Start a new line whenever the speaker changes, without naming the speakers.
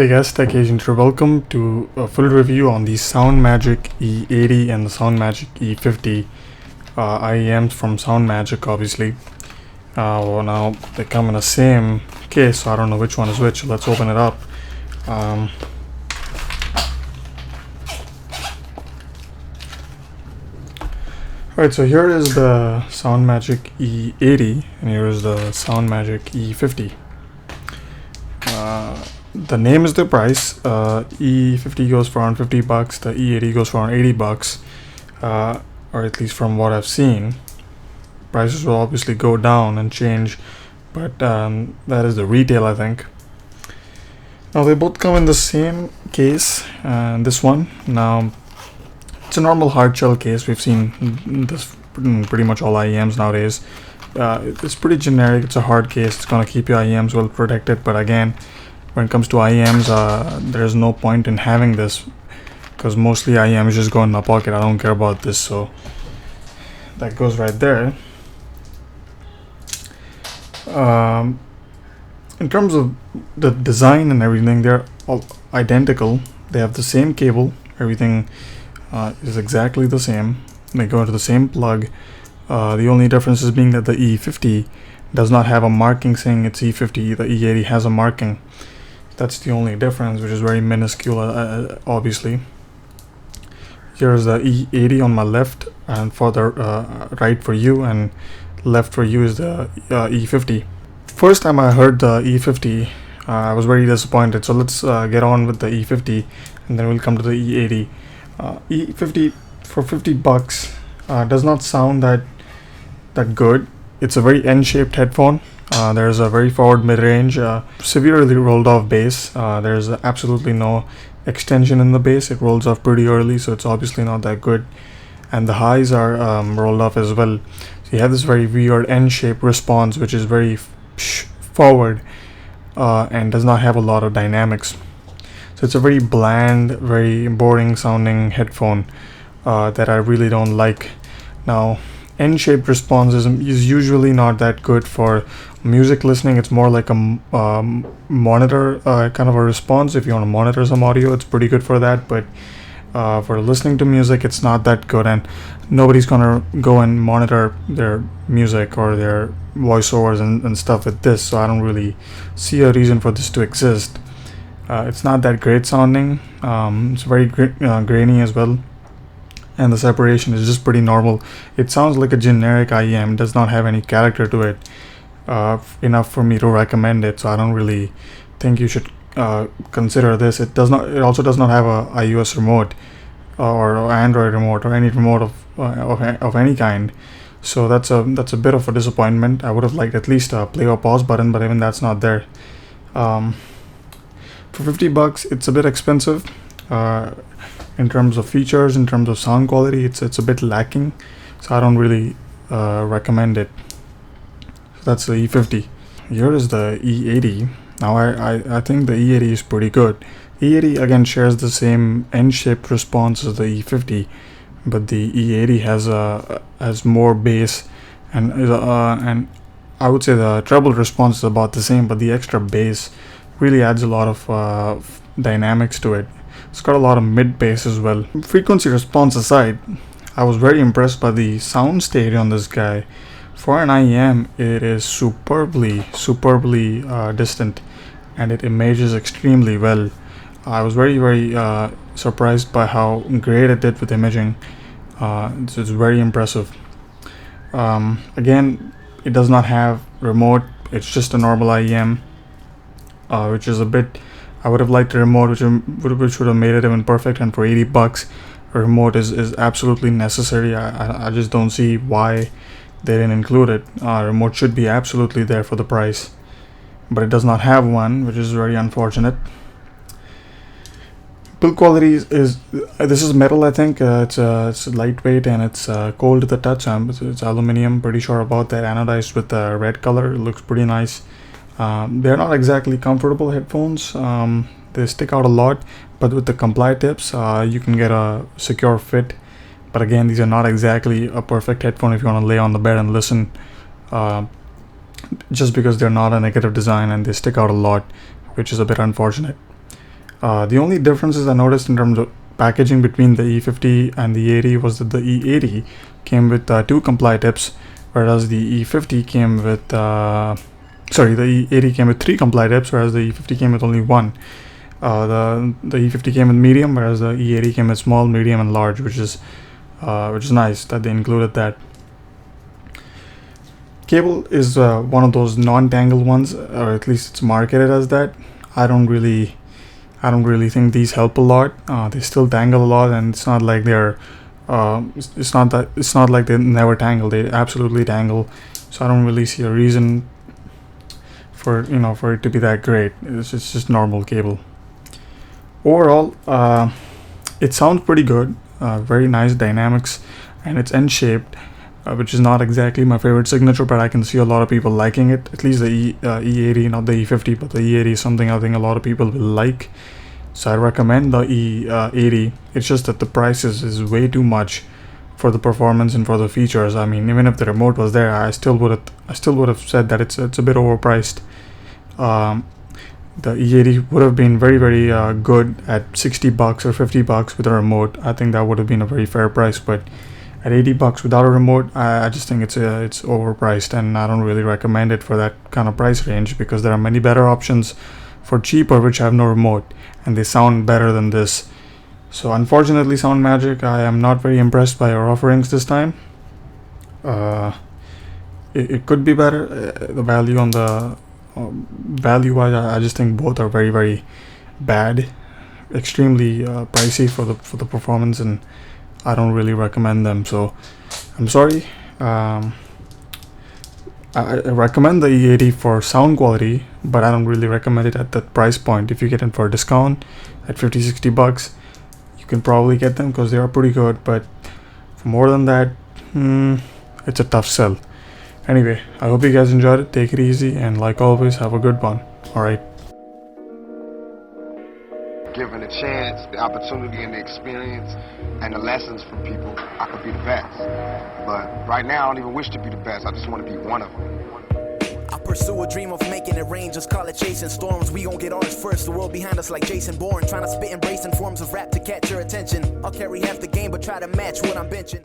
Hey guys, Tech Agent here. Welcome to a full review on the SoundMAGIC E80 and the SoundMAGIC E50 IEMs from SoundMAGIC, obviously. Well, now they come in the same case, so I don't know which one is which. Let's open it up. Alright, so here is the SoundMAGIC E80 and here is the SoundMAGIC E50. The name is the price. E50 goes for around $50, the E80 goes for around $80, or at least from what I've seen. Prices will obviously go down and change, but that is the retail, I think. Now they both come in the same case, and this one, now it's a normal hard shell case. We've seen this pretty much all IEMs nowadays. It's pretty generic. It's a hard case. It's going to keep your IEMs well protected, but again, when it comes to IEMs, there's no point in having this because mostly IEMs just go in my pocket. I don't care about this, so that goes right there. In terms of the design and everything, they're all identical. They have the same cable. Everything is exactly the same. They go into the same plug. The only difference is being that the E50 does not have a marking saying it's E50. The E80 has a marking. That's the only difference, which is very minuscule, obviously. Here's the E80 on my left, and for the right for you, and left for you is the E50. First time I heard the E50, I was very disappointed. So let's get on with the E50, and then we'll come to the E80. E50 for $50 does not sound that good. It's a very N-shaped headphone. There's a very forward mid-range, severely rolled off bass. There's absolutely no extension in the bass. It rolls off pretty early, so it's obviously not that good. And the highs are rolled off as well. So you have this very weird N-shaped response, which is very forward and does not have a lot of dynamics. So it's a very bland, very boring sounding headphone that I really don't like. Now, N-shaped response is usually not that good for music listening. It's more like a monitor kind of a response. If you want to monitor some audio, it's pretty good for that, but for listening to music, it's not that good, and nobody's gonna go and monitor their music or their voiceovers and stuff with this, so I don't really see a reason for this to exist. It's not that great sounding. It's very grainy as well, and the separation is just pretty normal. It sounds like a generic IEM. It does not have any character to it enough for me to recommend it, so I don't really think you should consider this. It also does not have a iOS remote or Android remote or any remote of any kind, so that's a bit of a disappointment. I would have liked at least a play or pause button, but even that's not there. For $50, it's a bit expensive. In terms of features, in terms of sound quality, it's a bit lacking, so I don't really recommend it. So that's the E50. Here is the E80. Now I think the E80 is pretty good. E80 again shares the same N-shaped response as the E50, but the E80 has more bass, and I would say the treble response is about the same, but the extra bass really adds a lot of dynamics to it. It's got a lot of mid bass as well. Frequency response aside, I was very impressed by the sound stage on this guy. For an IEM, it is superbly distant, and it images extremely well. I was very surprised by how great it did with imaging. It's very impressive. Again, it does not have remote. It's just a normal IEM, which is a bit. I would have liked a remote which would have made it even perfect, and for $80, a remote is absolutely necessary. I just don't see why they didn't include it. Remote should be absolutely there for the price, but it does not have one, which is very unfortunate. Build quality is this is metal, I think. It's lightweight and it's cold to the touch. It's aluminum, pretty sure about that, anodized with the red color. It looks pretty nice. They're not exactly comfortable headphones. They stick out a lot, but with the comply tips, you can get a secure fit. But again, these are not exactly a perfect headphone if you want to lay on the bed and listen, just because they're not a negative design and they stick out a lot, which is a bit unfortunate. The only differences I noticed in terms of packaging between the E50 and the E80 was that the E80 came with 2 comply tips, whereas the E50 came with the E80 came with 3 comply tips, whereas the E50 came with only 1. The E50 came with medium, whereas the E80 came with small, medium, and large, which is nice that they included that. Cable is one of those non-tangled ones, or at least it's marketed as that. I don't really think these help a lot. They still tangle a lot, and it's not like they're it's not like they never tangle. They absolutely tangle. So I don't really see a reason for it to be that great. It's just normal cable. Overall, it sounds pretty good. Very nice dynamics, and it's N-shaped, which is not exactly my favorite signature, but I can see a lot of people liking it. At least the E80, not the E50, but the E80 is something I think a lot of people will like. So I recommend the E80. It's just that the price is way too much for the performance and for the features. I mean, even if the remote was there, I still would have said that it's a bit overpriced. The E80 would have been very, very good at $60 or $50 with a remote. I think that would have been a very fair price, but at $80 without a remote, I just think it's overpriced, and I don't really recommend it for that kind of price range, because there are many better options for cheaper which have no remote, and they sound better than this. So unfortunately, SoundMAGIC, I am not very impressed by your offerings this time. It could be better. The value on the value-wise, I just think both are very, very bad, extremely pricey for the performance, and I don't really recommend them. So I'm sorry. I recommend the E80 for sound quality, but I don't really recommend it at that price point. If you get it for a discount at $50-$60, you can probably get them because they are pretty good, but for more than that, it's a tough sell. Anyway, I hope you guys enjoyed it. Take it easy, and like always, have a good one. Alright.
Given a chance, the opportunity and the experience and the lessons from people, I could be the best. But right now, I don't even wish to be the best. I just want to be one of them.
I pursue a dream of making it rain, just call it chasing storms. We gon' get ours first, the world behind us like Jason Bourne. Trying to spit embracing forms of rap to catch your attention. I'll carry half the game, but try to match what I'm benching.